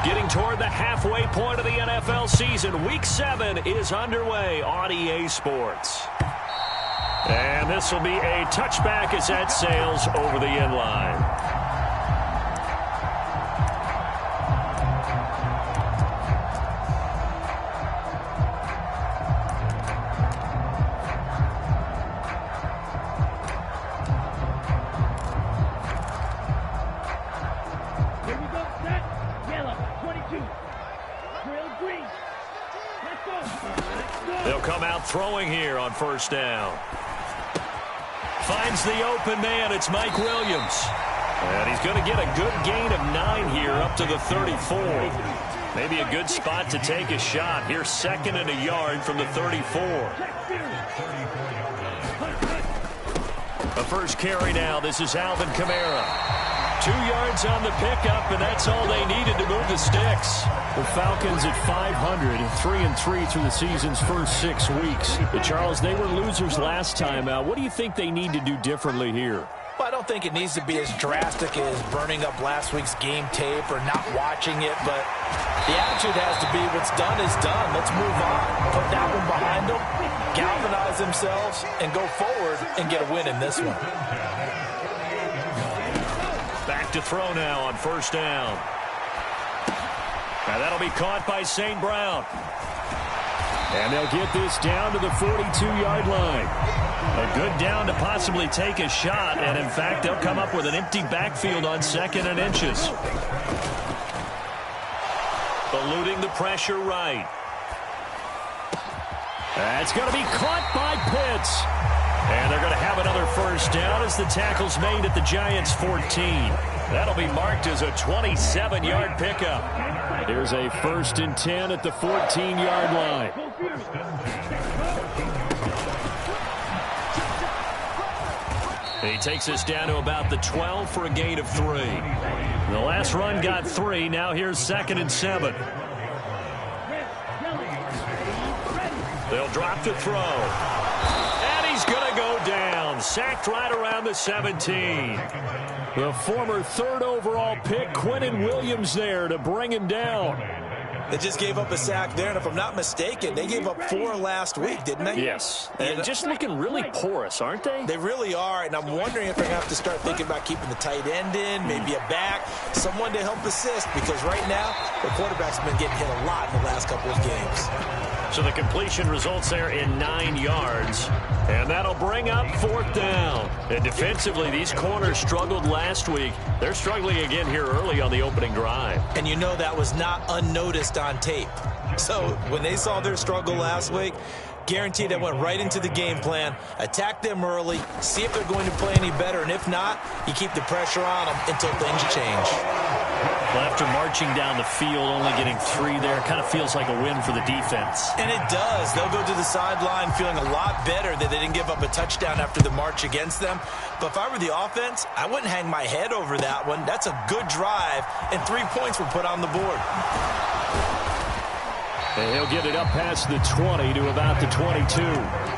Getting toward the halfway point of the NFL season. Week 7 is underway on EA Sports. And this will be a touchback as that sails over the end line. They'll come out throwing here on first down. Finds the open man. It's Mike Williams. And he's going to get a good gain of 9 here up to the 34. Maybe a good spot to take a shot. Here's 2nd and a yard from the 34. A first carry now. This is Alvin Kamara. 2 yards on the pickup, and that's all they needed to move the sticks. The Falcons at 500, 3-3 through the season's first 6 weeks. But Charles, they were losers last time out. What do you think they need to do differently here? Well, I don't think it needs to be as drastic as burning up last week's game tape or not watching it, but the attitude has to be what's done is done. Let's move on. Put that one behind them, galvanize themselves, and go forward and get a win in this one. Back to throw now on first down. Now that'll be caught by St. Brown. And they'll get this down to the 42-yard line. A good down to possibly take a shot, and in fact, they'll come up with an empty backfield on 2nd and inches. Eluding the pressure right. That's going to be caught by Pitts. And they're going to have another first down as the tackle's made at the Giants' 14. That'll be marked as a 27-yard pickup. Here's a 1st and 10 at the 14-yard line. He takes us down to about the 12 for a gain of 3. The last run got 3. Now here's 2nd and 7. They'll drop to throw. And he's going to go down. Sacked right around the 17. The former 3rd overall pick, Quentin Williams, there to bring him down. They just gave up a sack there, and if I'm not mistaken, they gave up 4 last week, didn't they? Yes. And just looking really porous, aren't they? They really are, and I'm wondering if they're going to have to start thinking about keeping the tight end in, maybe a back, someone to help assist, because right now, the quarterback's been getting hit a lot in the last couple of games. So the completion results there in 9 yards. And that'll bring up 4th down. And defensively, these corners struggled last week. They're struggling again here early on the opening drive. And you know that was not unnoticed on tape. So when they saw their struggle last week, guaranteed they went right into the game plan, attack them early, see if they're going to play any better. And if not, you keep the pressure on them until things change. Well, after marching down the field, only getting 3 there, kind of feels like a win for the defense. And it does. They'll go to the sideline feeling a lot better that they didn't give up a touchdown after the march against them. But if I were the offense, I wouldn't hang my head over that one. That's a good drive, and 3 points were put on the board. And he'll get it up past the 20 to about the 22.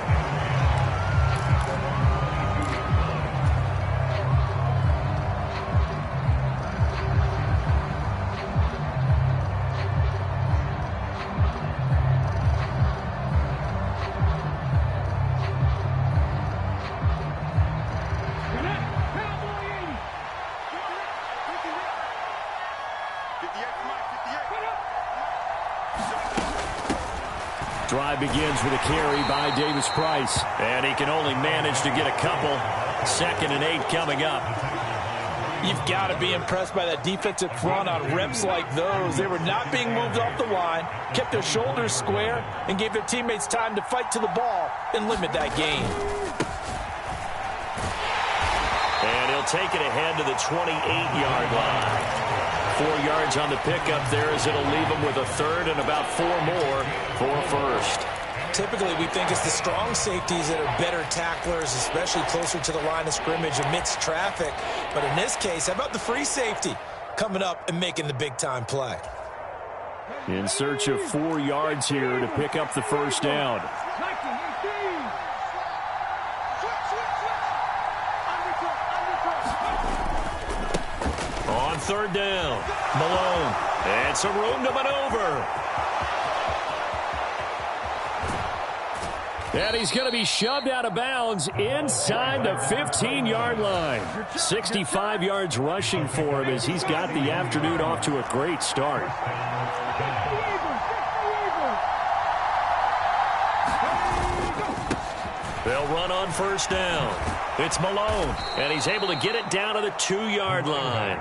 Drive begins with a carry by Davis Price. And he can only manage to get a couple. 2nd and 8 coming up. You've got to be impressed by that defensive front on reps like those. They were not being moved off the line, kept their shoulders square, and gave their teammates time to fight to the ball and limit that gain. And he'll take it ahead to the 28-yard line. 4 yards on the pickup there as it'll leave him with a 3rd and about 4 more for a 1st. Typically, we think it's the strong safeties that are better tacklers, especially closer to the line of scrimmage amidst traffic. But in this case, how about the free safety coming up and making the big-time play? In search of 4 yards here to pick up the first down. On 3rd down, Malone. And some room to maneuver. And he's going to be shoved out of bounds inside the 15-yard line. 65 yards rushing for him as he's got the afternoon off to a great start. They'll run on first down. It's Malone, and he's able to get it down to the 2-yard line.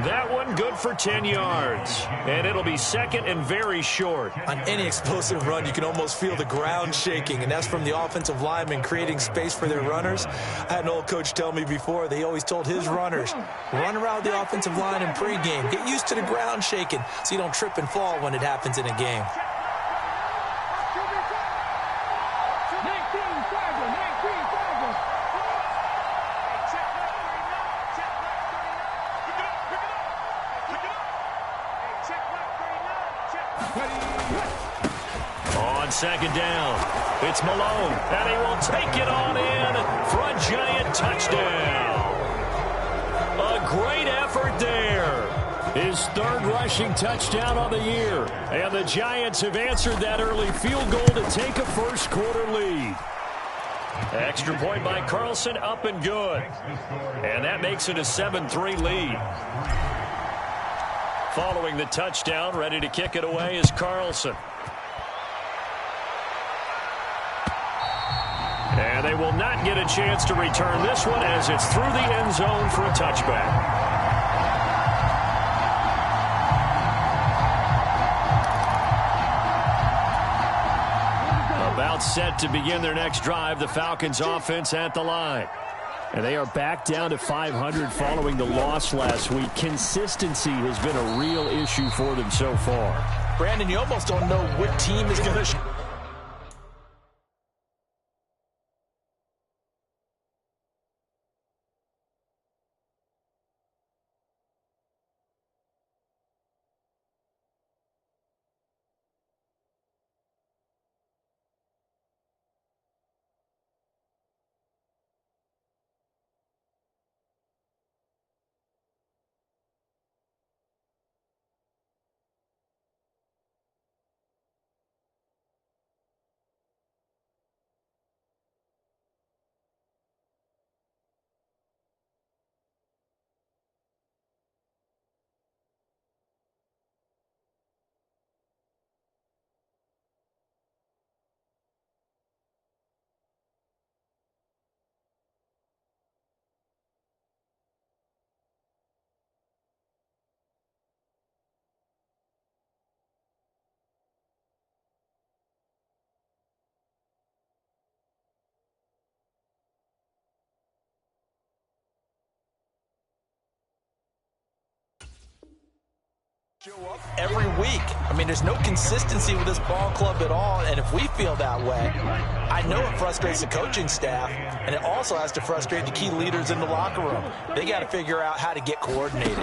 That one good for 10 yards, and it'll be second and very short. On any explosive run, you can almost feel the ground shaking, and that's from the offensive linemen creating space for their runners. I had an old coach tell me before, they always told his runners, run around the offensive line in pregame. Get used to the ground shaking so you don't trip and fall when it happens in a game. On second down, it's Malone, and he will take it on in for a giant touchdown. A great effort there. His third rushing touchdown on the year. And the Giants have answered that early field goal to take a first-quarter lead. Extra point by Carlson, up and good. And that makes it a 7-3 lead. Following the touchdown, ready to kick it away is Carlson. And they will not get a chance to return this one as it's through the end zone for a touchback. About set to begin their next drive, the Falcons offense at the line. And they are back down to 500 following the loss last week. Consistency has been a real issue for them so far. Brandon, you almost don't know what team is going to... show up every week. I mean, there's no consistency with this ball club at all, and if we feel that way, I know it frustrates the coaching staff, and it also has to frustrate the key leaders in the locker room. They got to figure out how to get coordinated.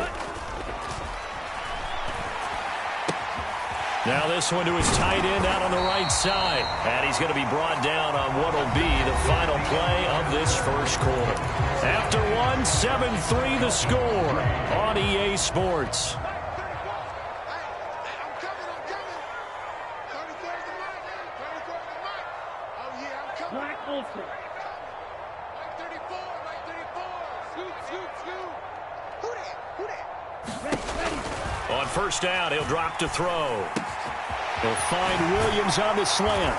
Now this one to his tight end out on the right side, and he's going to be brought down on what will be the final play of this first quarter. After one, 7-3 the score on EA Sports. On first down, he'll drop to throw. They'll find Williams on the slant.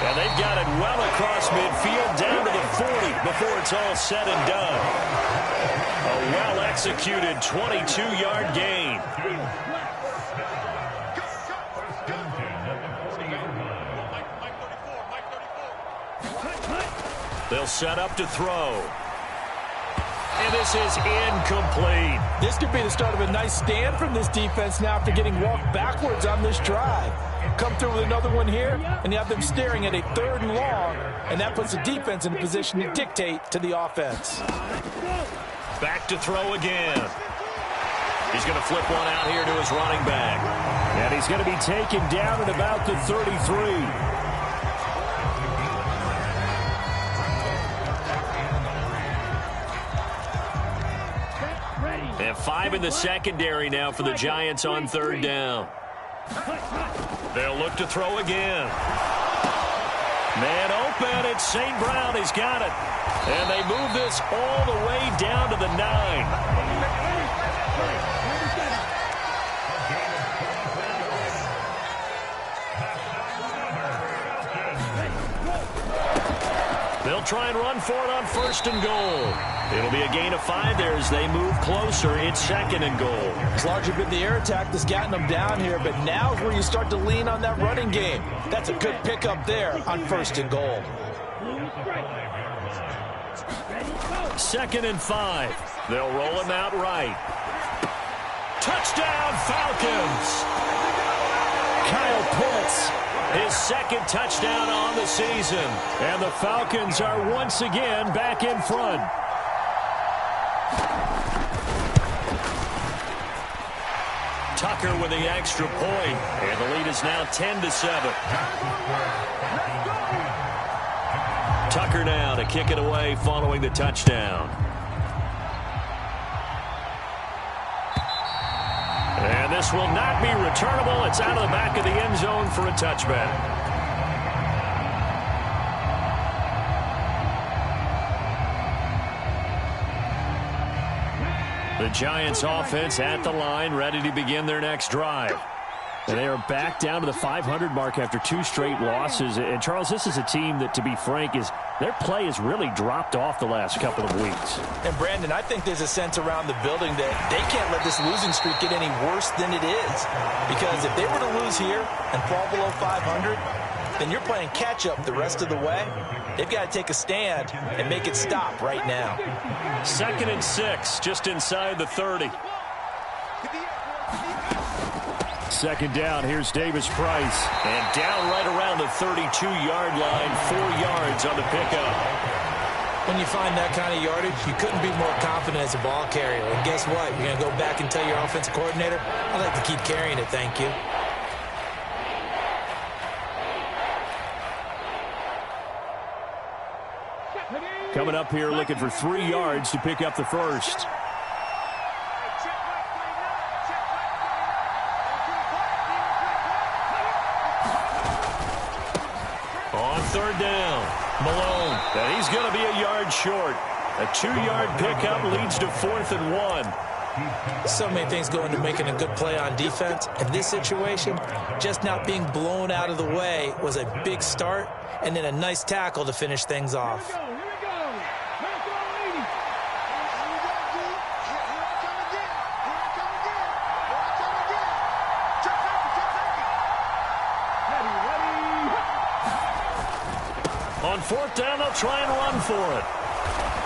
And they've got it well across midfield down to the 40 before it's all said and done. A well-executed 22-yard gain. They'll set up to throw. And this is incomplete. This could be the start of a nice stand from this defense now after getting walked backwards on this drive. Come through with another one here, and you have them staring at a 3rd and long, and that puts the defense in a position to dictate to the offense. Back to throw again. He's going to flip one out here to his running back. And he's going to be taken down at about the 33. And 5 in the secondary now for the Giants on third down. They'll look to throw again. Man open, it's St. Brown. He's got it. And they move this all the way down to the 9. They'll try and run for it on first and goal. It'll be a gain of 5 there as they move closer. It's second and goal. It's largely been the air attack that's gotten them down here, but now is where you start to lean on that running game. That's a good pickup there on first and goal. Second and 5. They'll roll him out right. Touchdown, Falcons! Kyle Pitts, his second touchdown on the season. And the Falcons are once again back in front. Tucker with the extra point, and the lead is now 10-7. Tucker now to kick it away following the touchdown. And this will not be returnable. It's out of the back of the end zone for a touchback. The Giants offense at the line, ready to begin their next drive. And they are back down to the 500 mark after 2 straight losses. And, Charles, this is a team that, to be frank, their play has really dropped off the last couple of weeks. And, Brandon, I think there's a sense around the building that they can't let this losing streak get any worse than it is. Because if they were to lose here and fall below 500, then you're playing catch-up the rest of the way. They've got to take a stand and make it stop right now. Second and 6, just inside the 30. Second down, here's Davis Price. And down right around the 32-yard line, 4 yards on the pickup. When you find that kind of yardage, you couldn't be more confident as a ball carrier. And guess what? You're going to go back and tell your offensive coordinator, I'd like to keep carrying it, thank you. Coming up here looking for 3 yards to pick up the first. On third down, Malone. And he's going to be a yard short. A 2-yard pickup leads to 4th and 1. So many things go into making a good play on defense. In this situation, just not being blown out of the way was a big start, and then a nice tackle to finish things off. On 4th down, they'll try and run for it.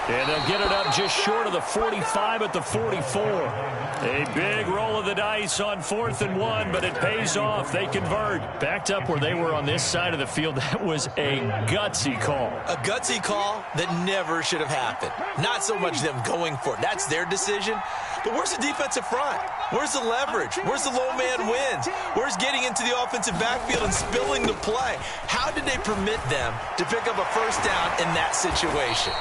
And they'll get it up just short of the 45 at the 44. A big roll of the dice on 4th and 1, but it pays off. They convert. Backed up where they were on this side of the field, that was a gutsy call. A gutsy call that never should have happened. Not so much them going for it. That's their decision. But where's the defensive front? Where's the leverage? Where's the low man wins? Where's getting into the offensive backfield and spilling the play? How did they permit them to pick up a first down in that situation?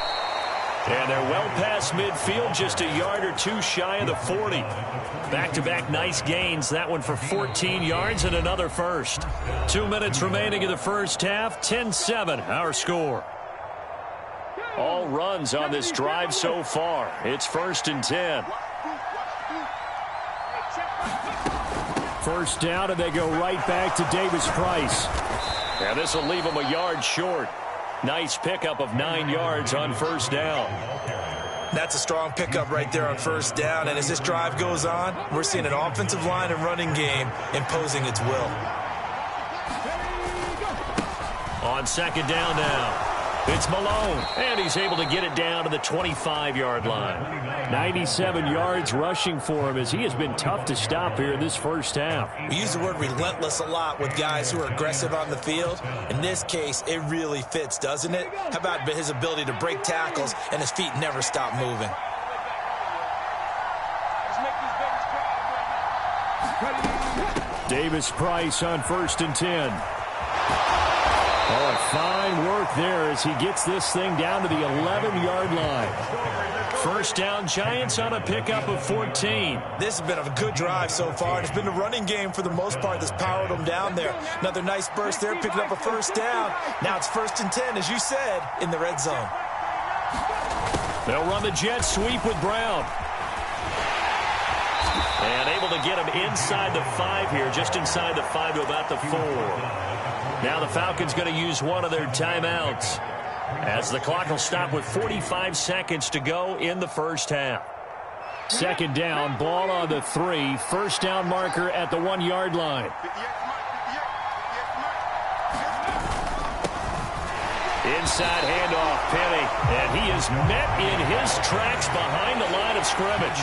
And they're well past midfield, just a yard or 2 shy of the 40. Back-to-back nice gains, that one for 14 yards and another first. 2 minutes remaining in the first half, 10-7 our score. All runs on this drive so far. It's 1st and 10. First down, and they go right back to Davis Price. And this will leave them a yard short. Nice pickup of 9 yards on first down. That's a strong pickup right there on first down. And as this drive goes on, we're seeing an offensive line and running game imposing its will. On second down now, it's Malone. And he's able to get it down to the 25-yard line. 97 yards rushing for him as he has been tough to stop here in this first half. We use the word relentless a lot with guys who are aggressive on the field. In this case, it really fits, doesn't it? How about his ability to break tackles and his feet never stop moving? Davis Price on 1st and 10. Oh, and fine work there as he gets this thing down to the 11-yard line. First down, Giants on a pickup of 14. This has been a good drive so far. It's been the running game for the most part that's powered them down there. Another nice burst there, picking up a first down. Now it's 1st and 10, as you said, in the red zone. They'll run the jet sweep with Brown. And able to get him inside the 5 here, just inside the 5 to about the 4. Now the Falcons going to use one of their timeouts, as the clock will stop with 45 seconds to go in the first half. Second down, ball on the 3. First down marker at the 1-yard line. Inside handoff, Penny, and he is met in his tracks behind the line of scrimmage.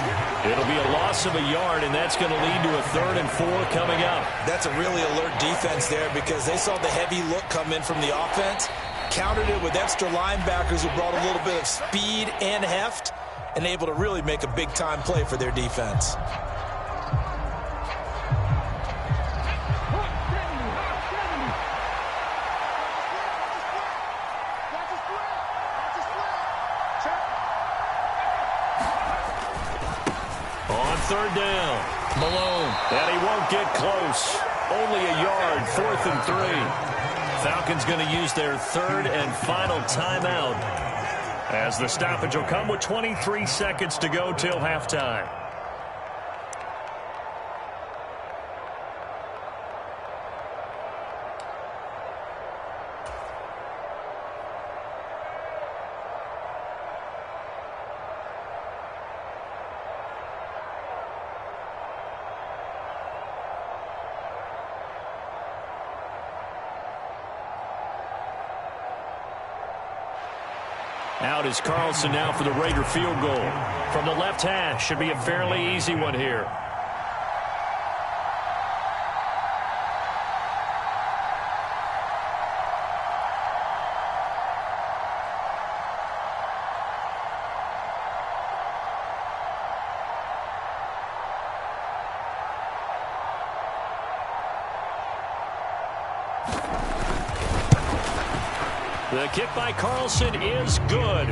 It'll be a loss of a yard, and that's going to lead to a 3rd and 4 coming up. That's a really alert defense there because they saw the heavy look come in from the offense, countered it with extra linebackers who brought a little bit of speed and heft, and able to really make a big-time play for their defense. Third down. Malone. And he won't get close. Only a yard. 4th and 3. Falcons going to use their 3rd and final timeout, as the stoppage will come with 23 seconds to go till halftime. Out is Carlson now for the Raider field goal. From the left hash, should be a fairly easy one here. The kick by Carlson is good.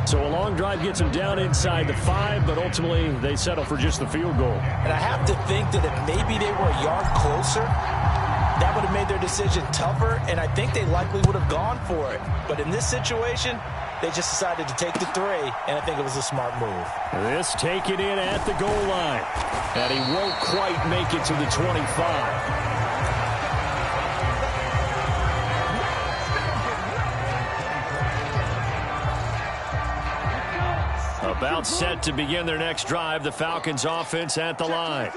So a long drive gets him down inside the 5, but ultimately they settle for just the field goal. And I have to think that if maybe they were a yard closer, that would have made their decision tougher, and I think they likely would have gone for it. But in this situation, they just decided to take the 3, and I think it was a smart move. This taken in at the goal line. And he won't quite make it to the 25. About set to begin their next drive, the Falcons offense at the line.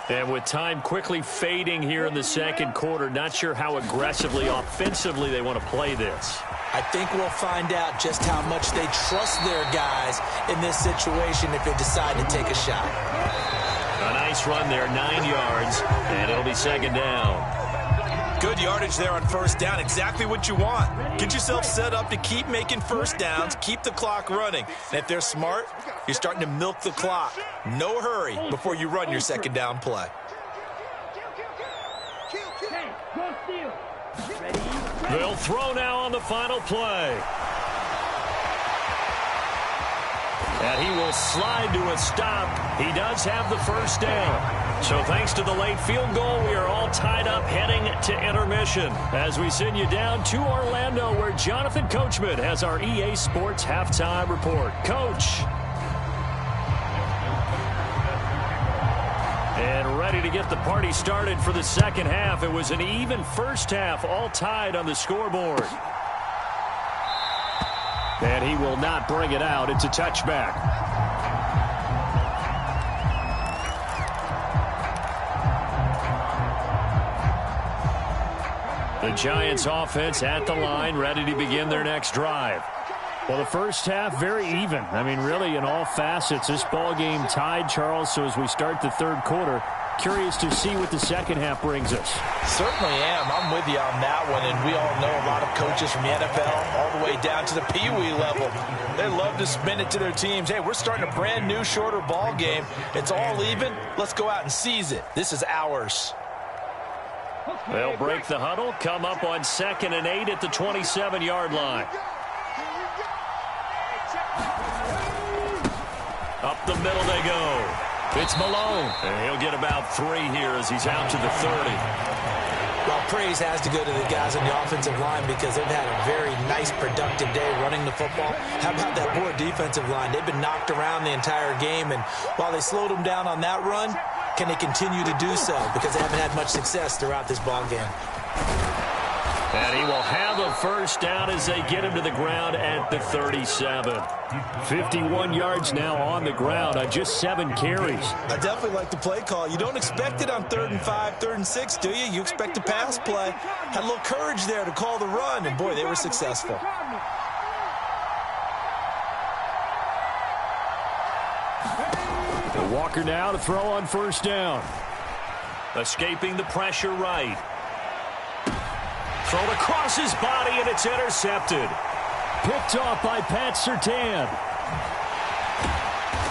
And with time quickly fading here in the second quarter, not sure how aggressively, offensively they want to play this. I think we'll find out just how much they trust their guys in this situation if they decide to take a shot. A nice run there, 9 yards, and it'll be second down. Good yardage there on first down. Exactly what you want. Get yourself set up to keep making first downs, keep the clock running. And if they're smart, you're starting to milk the clock. No hurry before you run your second down play. They'll throw now on the final play. And he will slide to a stop. He does have the first down. So thanks to the late field goal, we are all tied up heading to intermission as we send you down to Orlando, where Jonathan Coachman has our EA Sports halftime report. Coach. And ready to get the party started for the second half. It was an even first half, all tied on the scoreboard. And he will not bring it out. It's a touchback. The Giants offense at the line, ready to begin their next drive. Well, the first half, very even. I mean, really, in all facets, this ball game tied, Charles. So as we start the third quarter, curious to see what the second half brings us. Certainly am. I'm with you on that one. And we all know a lot of coaches from the NFL all the way down to the Pee Wee level. They love to spin it to their teams. Hey, we're starting a brand new, shorter ball game. It's all even. Let's go out and seize it. This is ours. They'll break the huddle, come up on 2nd and 8 at the 27-yard line. Up the middle they go. It's Malone. And he'll get about 3 here as he's out to the 30. Well, praise has to go to the guys on the offensive line because they've had a very nice, productive day running the football. How about that poor defensive line? They've been knocked around the entire game, and while they slowed them down on that run, can they continue to do so? Because they haven't had much success throughout this ball game. And he will have a first down as they get him to the ground at the 37. 51 yards now on the ground on just 7 carries. I definitely like the play call. You don't expect it on 3rd and 5, 3rd and 6, do you? You expect a pass play. Had a little courage there to call the run, and boy, they were successful. Walker now to throw on first down. Escaping the pressure right. Thrown across his body, and it's intercepted. Picked off by Pat Surtain.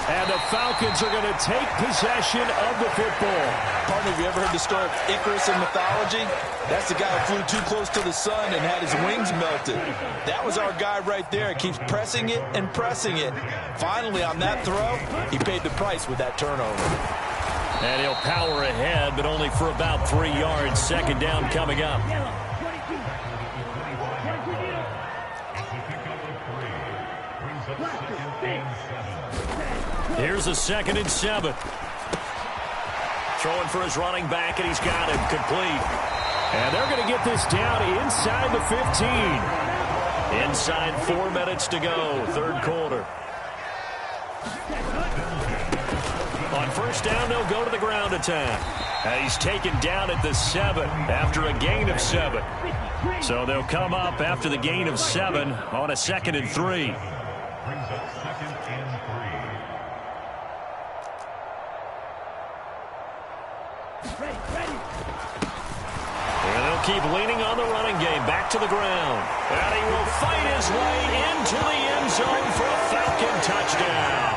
And the Falcons are going to take possession of the football. Partner, have you ever heard the story of Icarus in mythology? That's the guy who flew too close to the sun and had his wings melted. That was our guy right there. He keeps pressing it and pressing it. Finally, on that throw, he paid the price with that turnover. And he'll power ahead, but only for about 3 yards. 2nd down coming up. Here's a 2nd and 7. Throwing for his running back, and he's got him complete. And they're going to get this down inside the 15. Inside 4 minutes to go, 3rd quarter. On first down, they'll go to the ground attack. And he's taken down at the 7 after a gain of 7. So they'll come up after the gain of 7 on a 2nd and 3. And they'll keep leaning on the running game. Back to the ground. And he will fight his way into the end zone for a Falcon touchdown.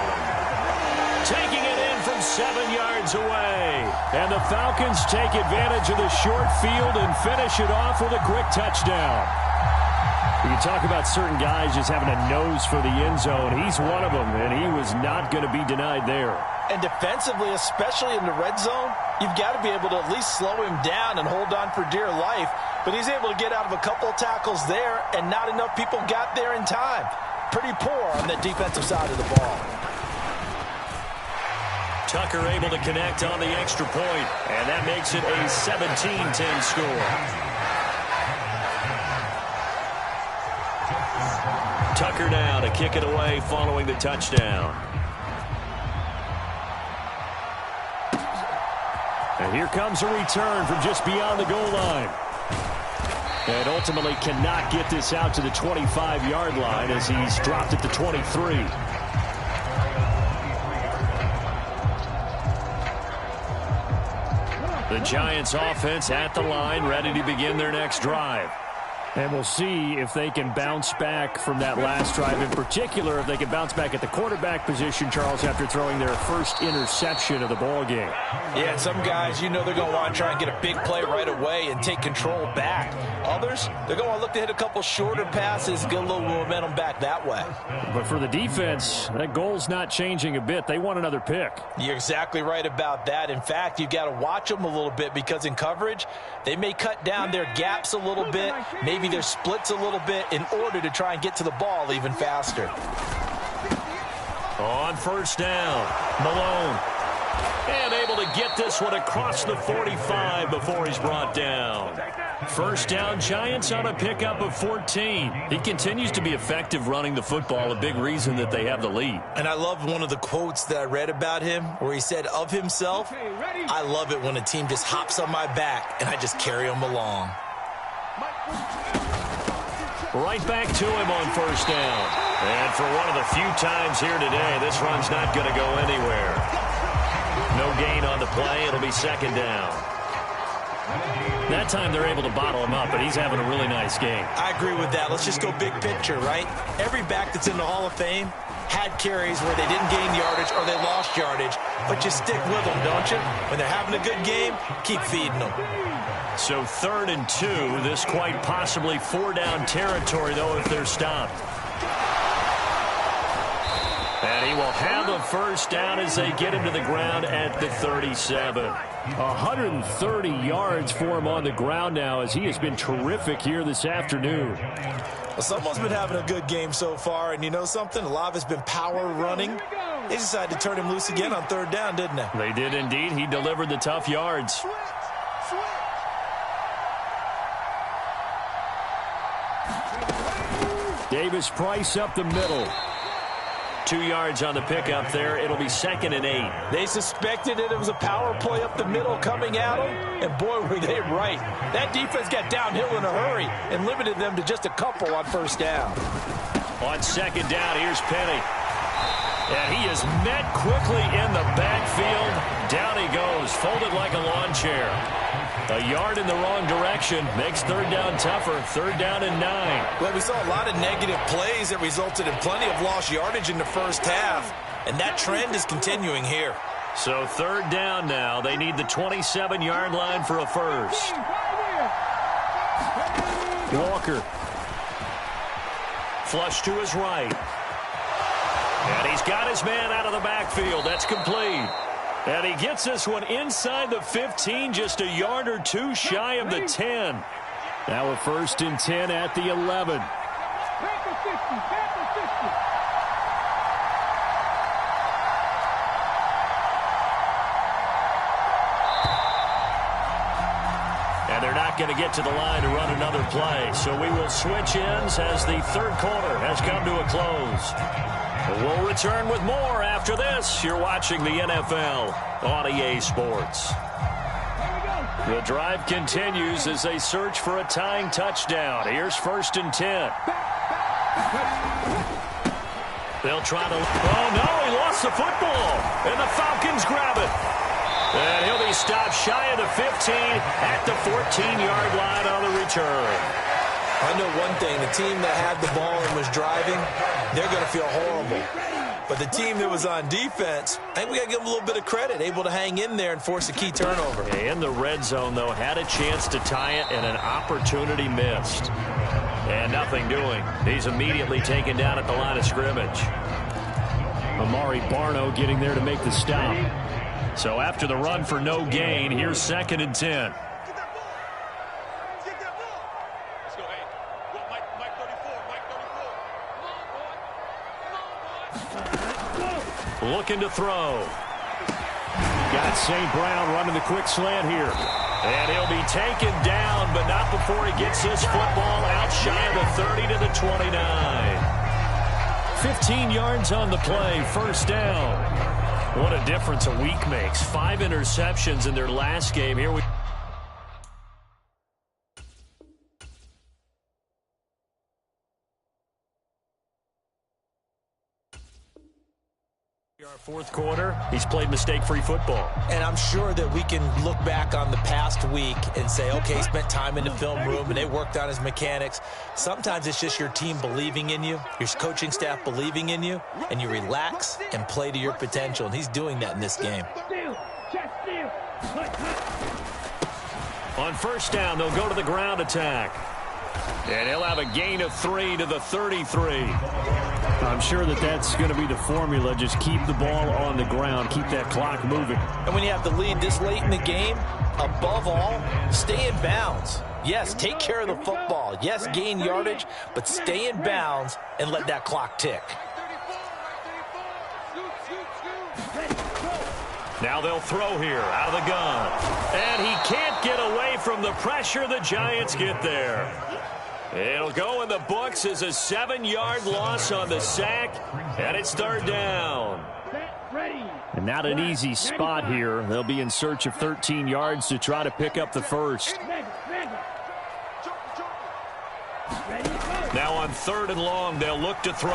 Taking it in from 7 yards away. And the Falcons take advantage of the short field and finish it off with a quick touchdown. You can talk about certain guys just having a nose for the end zone. He's one of them, and he was not going to be denied there. And defensively, especially in the red zone, you've got to be able to at least slow him down and hold on for dear life. But he's able to get out of a couple of tackles there, and not enough people got there in time. Pretty poor on the defensive side of the ball. Tucker able to connect on the extra point, and that makes it a 17-10 score. Tucker now to kick it away following the touchdown. And here comes a return from just beyond the goal line. And ultimately cannot get this out to the 25-yard line as he's dropped at the 23. The Giants offense at the line, ready to begin their next drive. And we'll see if they can bounce back from that last drive. In particular, if they can bounce back at the quarterback position, Charles, after throwing their first interception of the ballgame. Yeah, and some guys, you know they're going to want to try and get a big play right away and take control back. Others, they're going to look to hit a couple shorter passes, get a little momentum back that way. But for the defense, that goal's not changing a bit. They want another pick. You're exactly right about that. In fact, you've got to watch them a little bit because in coverage, they may cut down their gaps a little bit, maybe their splits a little bit in order to try and get to the ball even faster. On first down, Malone. And able to get this one across the 45 before he's brought down. First down, Giants on a pickup of 14. He continues to be effective running the football, a big reason that they have the lead. And I love one of the quotes that I read about him where he said of himself, I love it when a team just hops on my back and I just carry them along. Right back to him on first down. And for one of the few times here today, this run's not going to go anywhere. No gain on the play. It'll be 2nd down. That time they're able to bottle him up, but he's having a really nice game. I agree with that. Let's just go big picture, right? Every back that's in the Hall of Fame, had carries where they didn't gain yardage or they lost yardage, but you stick with them, don't you? When they're having a good game, keep feeding them. So 3rd and 2. This quite possibly 4-down territory, though, if they're stopped. And he will have a first down as they get him to the ground at the 37. 130 yards for him on the ground now, as he has been terrific here this afternoon. Well, someone's been having a good game so far, and you know something? A lot of it's been power running. They decided to turn him loose again on 3rd down, didn't they? They did indeed. He delivered the tough yards. Davis Price up the middle. 2 yards on the pickup there. It'll be 2nd and 8. They suspected it was a power play up the middle coming at them, and boy, were they right. That defense got downhill in a hurry and limited them to just a couple on 1st down. On 2nd down, here's Penny. And he is met quickly in the backfield. Down he goes, folded like a lawn chair. A yard in the wrong direction makes 3rd down tougher. 3rd down and 9. Well, we saw a lot of negative plays that resulted in plenty of lost yardage in the first half, and that trend is continuing here. So 3rd down now. They need the 27-yard line for a first. Walker. Flush to his right. And he's got his man out of the backfield. That's complete. And he gets this one inside the 15, just a yard or two shy of the 10. Now a 1st and 10 at the 11. And they're not going to get to the line to run another play. So we will switch ends as the 3rd quarter has come to a close. We'll return with more after this. You're watching the NFL on EA Sports. The drive continues as they search for a tying touchdown. Here's 1st and 10. They'll try to... Oh, no, he lost the football. And the Falcons grab it. And he'll be stopped shy of the 15 at the 14-yard line on the return. I know one thing, the team that had the ball and was driving, they're going to feel horrible. But the team that was on defense, I think we got to give them a little bit of credit, able to hang in there and force a key turnover. In the red zone, though, had a chance to tie it and an opportunity missed. And nothing doing. He's immediately taken down at the line of scrimmage. Amari Barno getting there to make the stop. So after the run for no gain, here's 2nd and 10. Looking to throw. Got St. Brown running the quick slant here. And he'll be taken down, but not before he gets his football out shy of the 30 to the 29. 15 yards on the play, 1st down. What a difference a week makes. 5 interceptions in their last game. Here we our 4th quarter. He's played mistake-free football. And I'm sure that we can look back on the past week and say, okay, he spent time in the film room and they worked on his mechanics. Sometimes it's just your team believing in you, your coaching staff believing in you, and you relax and play to your potential. And he's doing that in this game. On 1st down, they'll go to the ground attack. And he'll have a gain of 3 to the 33. I'm sure that that's going to be the formula. Just keep the ball on the ground. Keep that clock moving. And when you have the lead this late in the game, above all, stay in bounds. Yes, take care of the football. Yes, gain yardage, but stay in bounds and let that clock tick. Now they'll throw here out of the gun. And he can't get away from the pressure. The Giants get there. It'll go in the books as a 7-yard loss on the sack, and it's 3rd down. And not an easy spot here. They'll be in search of 13 yards to try to pick up the first. Now on 3rd and long, they'll look to throw.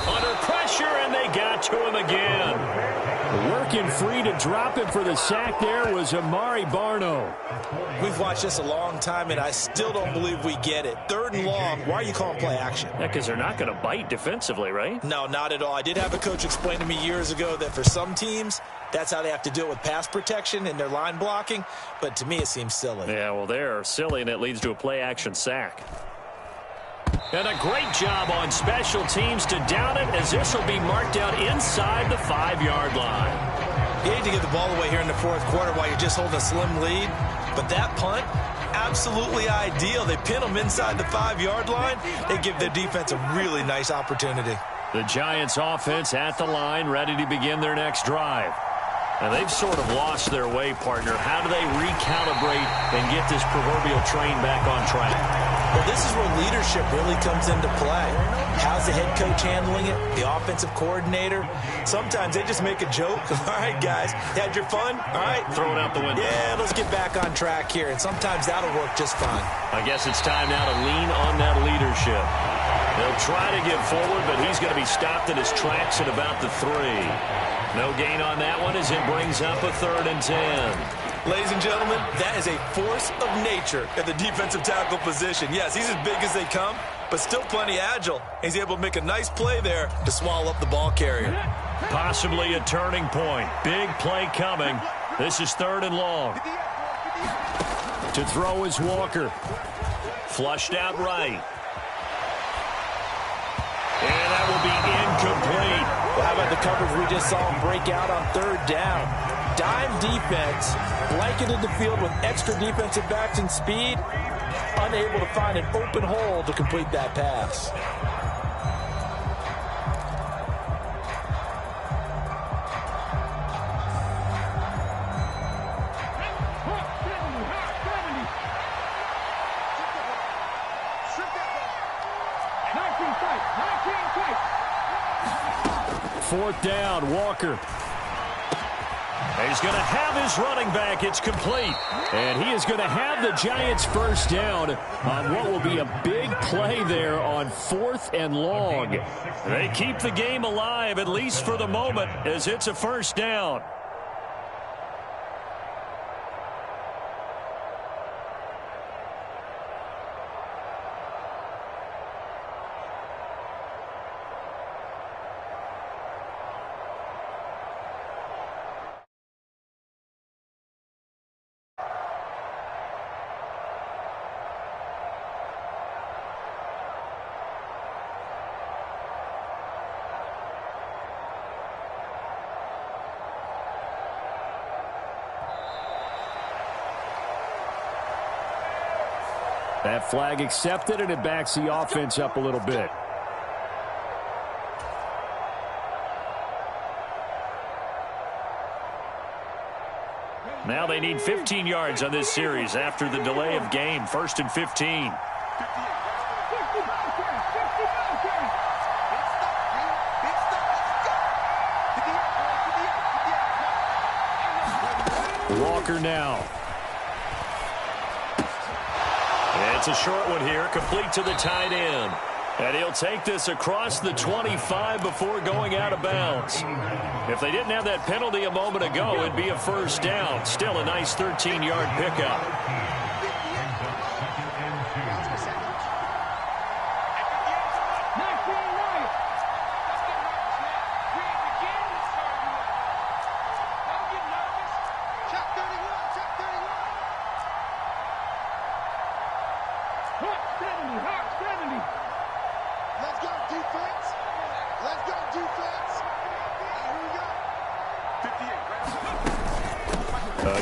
Under pressure, and they got to him again. Working free to drop him for the sack there was Amari Barno. We've watched this a long time, and I still don't believe we get it. 3rd and long, why are you calling play action? Yeah, because they're not going to bite defensively, right? No, not at all. I did have a coach explain to me years ago that for some teams, that's how they have to deal with pass protection and their line blocking. But to me, it seems silly. Yeah, well, they're silly, and it leads to a play-action sack. And a great job on special teams to down it, as this will be marked out inside the 5-yard line. You hate to get the ball away here in the 4th quarter while you're just holding a slim lead. But that punt, absolutely ideal. They pin them inside the 5-yard line. They give their defense a really nice opportunity. The Giants offense at the line, ready to begin their next drive. And they've sort of lost their way, partner. How do they recalibrate and get this proverbial train back on track? Well, this is where leadership really comes into play. How's the head coach handling it? The offensive coordinator? Sometimes they just make a joke. All right, guys, had your fun? All right. Throw it out the window. Yeah, let's get back on track here. And sometimes that'll work just fine. I guess it's time now to lean on that leadership. They'll try to get forward, but he's going to be stopped in his tracks at about the 3. No gain on that one as it brings up a 3rd and 10. Ladies and gentlemen, that is a force of nature at the defensive tackle position. Yes, he's as big as they come, but still plenty agile. He's able to make a nice play there to swallow up the ball carrier. Possibly a turning point. Big play coming. This is 3rd and long. To throw is Walker. Flushed out right. And that will be incomplete. Well, how about the coverage we just saw him break out on 3rd down? Dime defense, blanketed the field with extra defensive backs and speed, unable to find an open hole to complete that pass. Fourth down, Walker. He's going to have his running back. It's complete. And he is going to have the Giants first down on what will be a big play there on 4th and long. They keep the game alive, at least for the moment, as it's a first down. That flag accepted, and it backs the offense up a little bit. Now they need 15 yards on this series after the delay of game. 1st and 15. Walker now. It's a short one here, complete to the tight end. And he'll take this across the 25 before going out of bounds. If they didn't have that penalty a moment ago, it'd be a first down. Still a nice 13-yard pickup.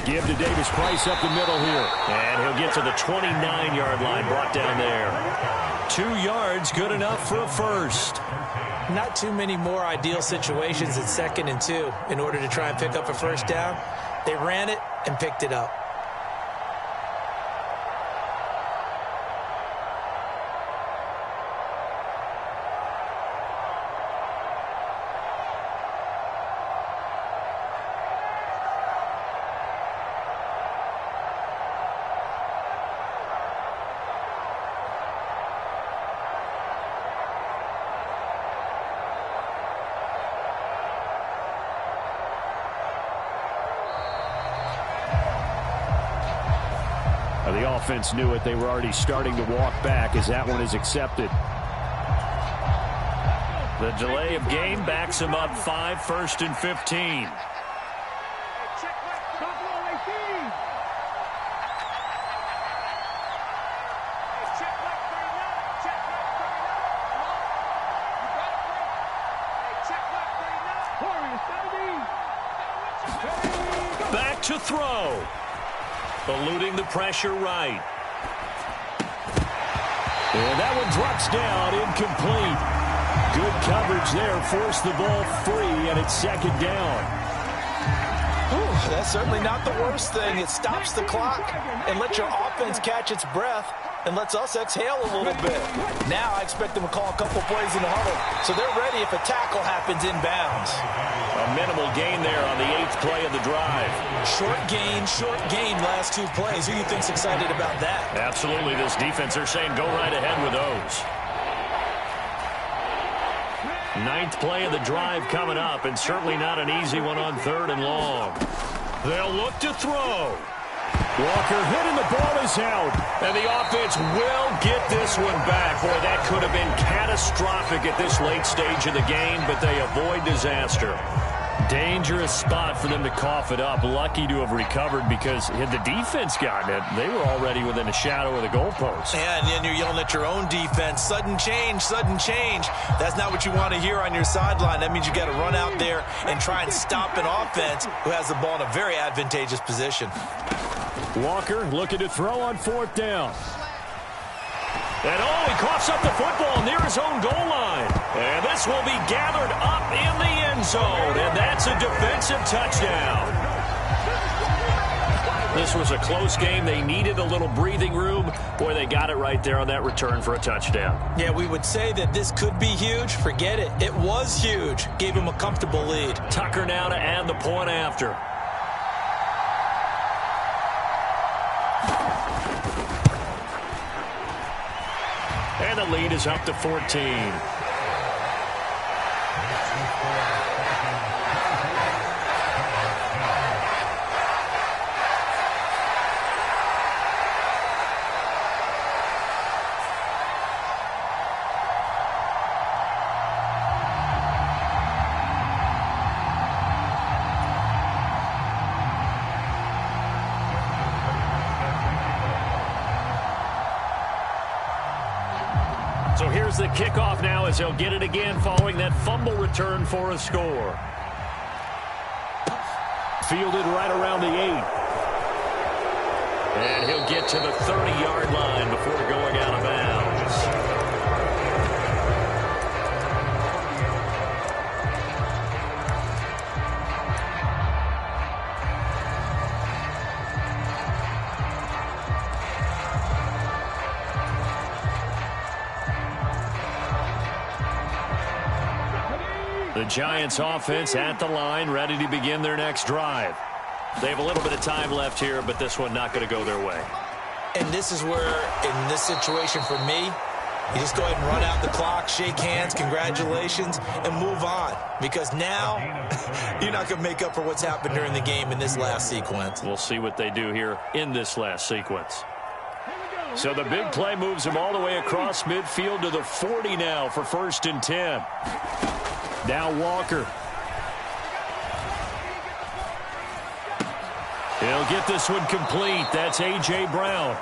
Give to Davis Price up the middle here. And he'll get to the 29-yard line, brought down there. 2 yards, good enough for a first. Not too many more ideal situations at 2nd and 2 in order to try and pick up a first down. They ran it and picked it up. The offense knew it. They were already starting to walk back as that one is accepted. The delay of game backs him up 5, 1st and 15. Back to throw. Eluding the pressure right. And that one drops down, incomplete. Good coverage there, forced the ball free, and it's 2nd down. Ooh, that's certainly not the worst thing. It stops the clock and lets your offense catch its breath and lets us exhale a little bit. Now I expect them to call a couple plays in the huddle, so they're ready if a tackle happens inbounds. A minimal gain there on the 8th play of the drive. Short gain, last 2 plays. Who do you think's excited about that? Absolutely, this defense, they're saying go right ahead with those. 9th play of the drive coming up, and certainly not an easy one on 3rd and long. They'll look to throw. Walker hit and the ball is out. And the offense will get this one back. Boy, that could have been catastrophic at this late stage of the game, but they avoid disaster. Dangerous spot for them to cough it up. Lucky to have recovered because had the defense gotten it, they were already within a shadow of the goalpost. Yeah, and then you're yelling at your own defense. Sudden change, sudden change. That's not what you want to hear on your sideline. That means you got to run out there and try and stop an offense who has the ball in a very advantageous position. Walker looking to throw on 4th down. And he coughs up the football near his own goal line. And this will be gathered up in the end zone. And that's a defensive touchdown. This was a close game. They needed a little breathing room. Boy, they got it right there on that return for a touchdown. Yeah, we would say that this could be huge. Forget it. It was huge. Gave him a comfortable lead. Tucker now to add the point after. And the lead is up to 14. So here's the kickoff now as he'll get it again following that fumble return for a score. Fielded right around the 8. And he'll get to the 30-yard line before going out of bounds. The Giants offense at the line, ready to begin their next drive. They have a little bit of time left here, but this one not going to go their way. And this is where, in this situation for me, you just go ahead and run out the clock, shake hands, congratulations, and move on. Because now, you're not going to make up for what's happened during the game in this last sequence. We'll see what they do here in this last sequence. So the big play moves him all the way across midfield to the 40 now for 1st and 10. Now Walker. He'll get this one complete. That's A.J. Brown.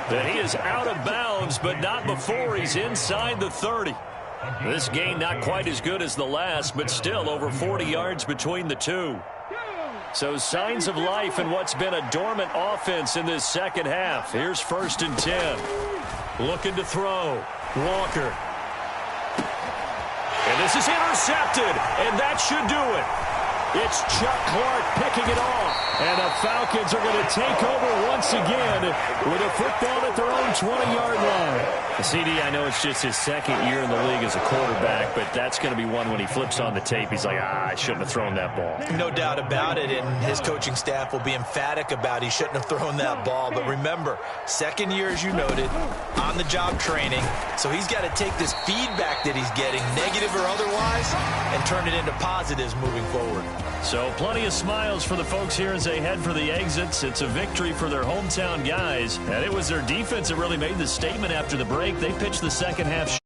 And he is out of bounds, but not before he's inside the 30. This gain not quite as good as the last, but still over 40 yards between the two. So signs of life in what's been a dormant offense in this second half. Here's 1st and 10. Looking to throw. Walker. And this is intercepted, and that should do it. It's Chuck Clark picking it off. And the Falcons are going to take over once again with a football at their own 20-yard line. CD, I know it's just his 2nd year in the league as a quarterback, but that's going to be one when he flips on the tape. He's like, I shouldn't have thrown that ball. No doubt about it, and his coaching staff will be emphatic about he shouldn't have thrown that ball. But remember, 2nd year, as you noted, on-the-job training. So he's got to take this feedback that he's getting, negative or otherwise, and turn it into positives moving forward. So plenty of smiles for the folks here as they head for the exits. It's a victory for their hometown guys. And it was their defense that really made the statement after the break. They pitched the second half